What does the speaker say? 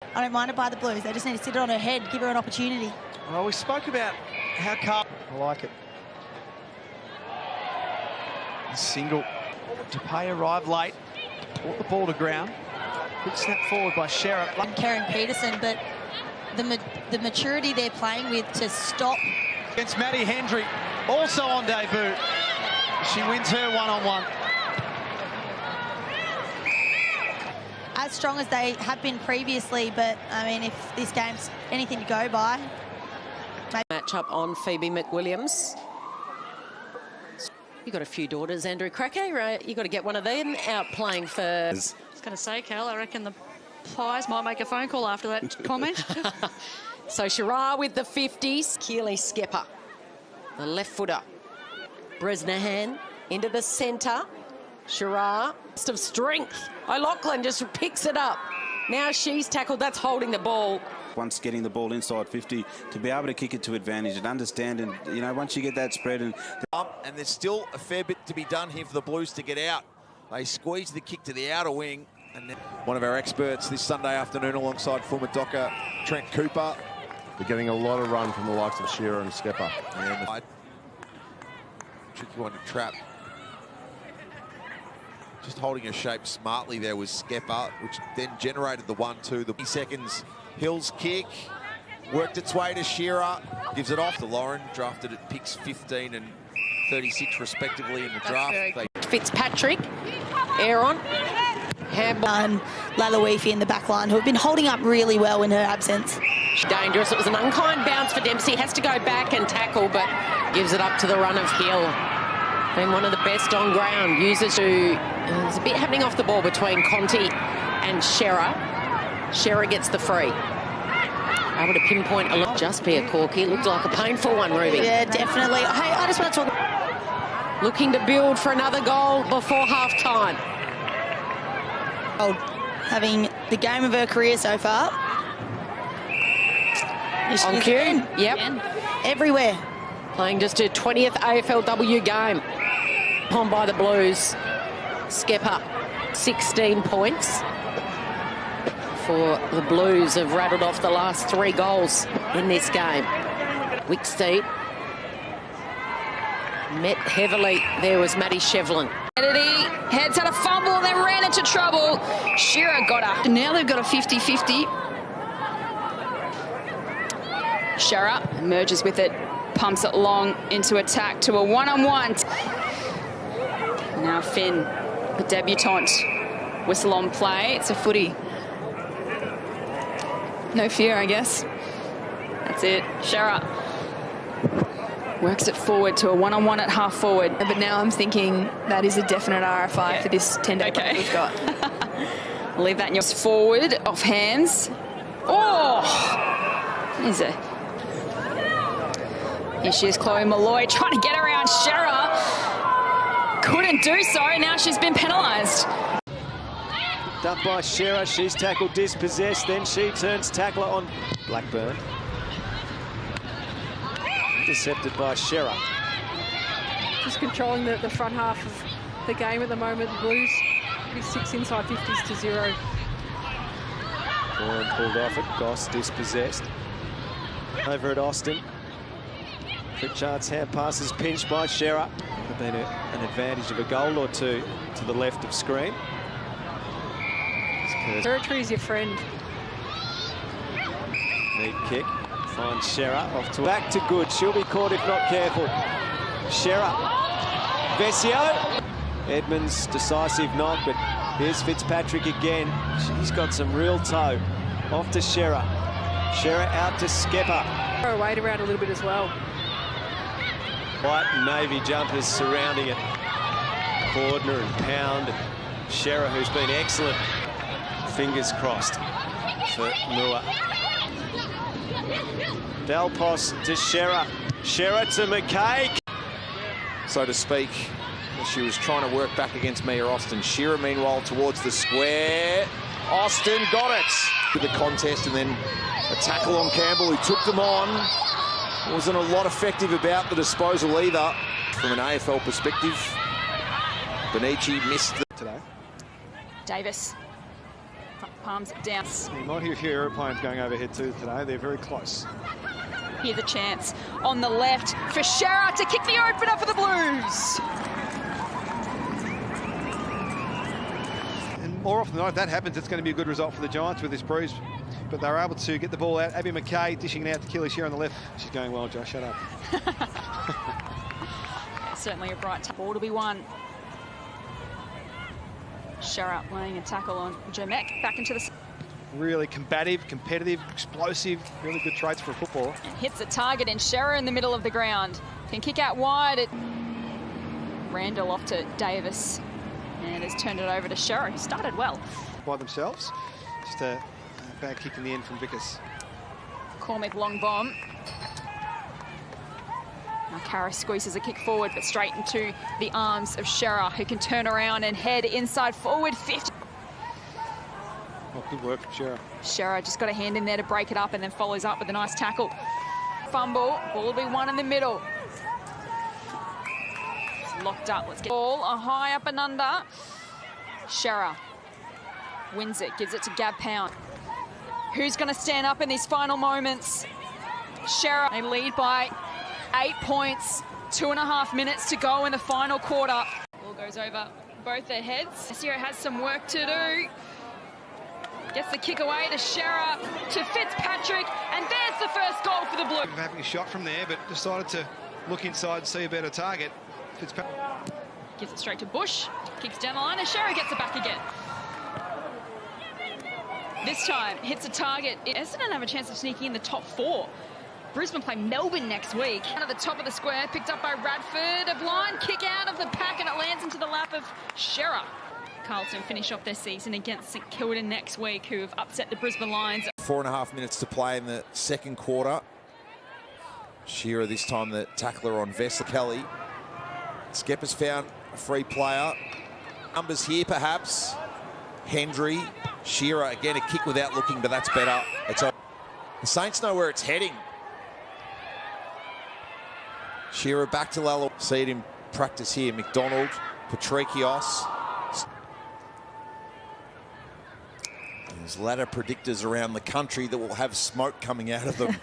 I don't mind it by the Blues. They just need to sit it on her head, give her an opportunity. Well, we spoke about how Carlton... I like it. A single. Dupay arrived late. Brought the ball to ground. Quick snap forward by Sherar. Karen Peterson, but the maturity they're playing with to stop. Against Maddie Hendry, also on debut. She wins her one-on-one. As strong as they have been previously, but I mean, if this game's anything to go by. Match up on Phoebe McWilliams. You got a few daughters, Andrew Cracker, right? You got to get one of them out playing for. I was going to say, Cal, I reckon the Pies might make a phone call after that comment. So Sherar with the 50s. Keeley Skepper, the left footer. Bresnahan into the centre. Sherar, of strength. O'Loughlin just picks it up. Now she's tackled. That's holding the ball. Once getting the ball inside 50, to be able to kick it to advantage and understand, and you know, once you get that spread and there's still a fair bit to be done here for the Blues to get out. They squeeze the kick to the outer wing, and then one of our experts this Sunday afternoon alongside former Docker Trent Cooper. They're getting a lot of run from the likes of Sherar and Skepper. Yeah, tricky one to trap. Just holding her shape smartly there was Skepper, which then generated the 1-2. The seconds, Hill's kick worked its way to Sherar, gives it off to Lauren, drafted at picks 15 and 36 respectively in the draft. Fitzpatrick, Aaron, handball. And Lalawifi in the back line, who have been holding up really well in her absence. Dangerous. It was an unkind bounce for Dempsey. Has to go back and tackle, but gives it up to the run of Hill. Been one of the best on ground. Uses to... there's a bit happening off the ball between Conti and Sherar. Sherar gets the free. Able to pinpoint a look. Just be a corky. Looked like a painful one, Ruby. Yeah, definitely. Hey, I just want to talk... Looking to build for another goal before half-time. Having the game of her career so far. On cue. Yep. Everywhere. Playing just a 20th AFLW game. On by the Blues. Skepper, 16 points. For the Blues have rattled off the last 3 goals in this game. Wicksteed met heavily. There was Maddie Shevlin. Kennedy heads out a fumble, then ran into trouble. Sherar got her. And now they've got a 50-50. Sherar emerges with it, pumps it long into attack to a one-on-one. Now Finn, the debutante, whistle on play. It's a footy. No fear, I guess. That's it. Sherar works it forward to a one-on-one at half forward. But now I'm thinking that is a definite RFI for this 10-day break we've got. Leave that in your forward, off hands. Oh! Is it? Here she is, Chloe Malloy, trying to get around Sherar. Couldn't do so, now she's been penalised. Picked up by Sherar, she's tackled dispossessed, then she turns tackler on Blackburn. Intercepted by Sherar. Just controlling the front half of the game at the moment. The Blues, 6 inside 50s to 0. Warren pulled off it, Goss dispossessed. Over at Austin. Pritchard's hand passes pinched by Sherar. Could have been an advantage of a goal or two to the left of screen. Territory is your friend. Neat kick. Finds Sherar off to back to good. She'll be caught if not careful. Sherar. Vesio. Edmonds decisive knock, but here's Fitzpatrick again. She's got some real toe. Off to Sherar. Sherar out to Skepper. Throw weight around a little bit as well. White and navy jumpers surrounding it. Cordner and Pound. Sherar, who's been excellent. Fingers crossed for Moore. Delpos to Sherar. Sherar to McKay. So to speak, she was trying to work back against Mia Austin. Sherar, meanwhile, towards the square. Austin got it. With the contest and then a tackle on Campbell, who took them on. Wasn't a lot effective about the disposal either. From an AFL perspective, Benici missed today. Davis. palms down. You might hear a few aeroplanes going overhead too today. They're very close. Here's a chance on the left for Sherar to kick the opener for the Blues. And more often than not, if that happens, it's going to be a good result for the Giants with this bruise. But they were able to get the ball out. Abby McKay dishing it out to Keeley Sherar on the left. She's going well, Josh. Shut up. Certainly a bright ball to be won. Sherar laying a tackle on Jermek. Back into the... Really combative, competitive, explosive. Really good traits for a footballer. And hits a target in Sherar in the middle of the ground. Can kick out wide. Randall off to Davis. And has turned it over to Sherar, who started well. By themselves. Just a bad kick in the end from Vickers. Cormick long bomb. Now Karras squeezes a kick forward, but straight into the arms of Sherar, who can turn around and head inside forward 50. Oh, good work from Sherar. Sherar just got a hand in there to break it up and then follows up with a nice tackle. Fumble, ball will be one in the middle. It's locked up, let's get ball, a high up and under. Sherar wins it, gives it to Gab Pound. Who's going to stand up in these final moments? Sherar, they lead by 8 points, 2.5 minutes to go in the final quarter. Ball goes over both their heads. Sherar has some work to do. Gets the kick away to Sherar, to Fitzpatrick, and there's the first goal for the Blues. Having a shot from there, but decided to look inside and see a better target. Fitzpatrick gives it straight to Bush, kicks down the line, and Sherar gets it back again. This time, hits a target. Essendon have a chance of sneaking in the top 4. Brisbane play Melbourne next week. Out of the top of the square, picked up by Radford. A blind kick out of the pack, and it lands into the lap of Sherar. Carlton finish off their season against St Kilda next week, who have upset the Brisbane Lions. 4.5 minutes to play in the second quarter. Sherar this time the tackler on Vessel Kelly. Skepper's found a free player. Numbers here perhaps. Hendry, Sherar again a kick without looking, but that's better. It's the Saints know where it's heading. Sherar back to Lalo. See it in practice here. McDonald, Petrevski-Seton. There's ladder predictors around the country that will have smoke coming out of them.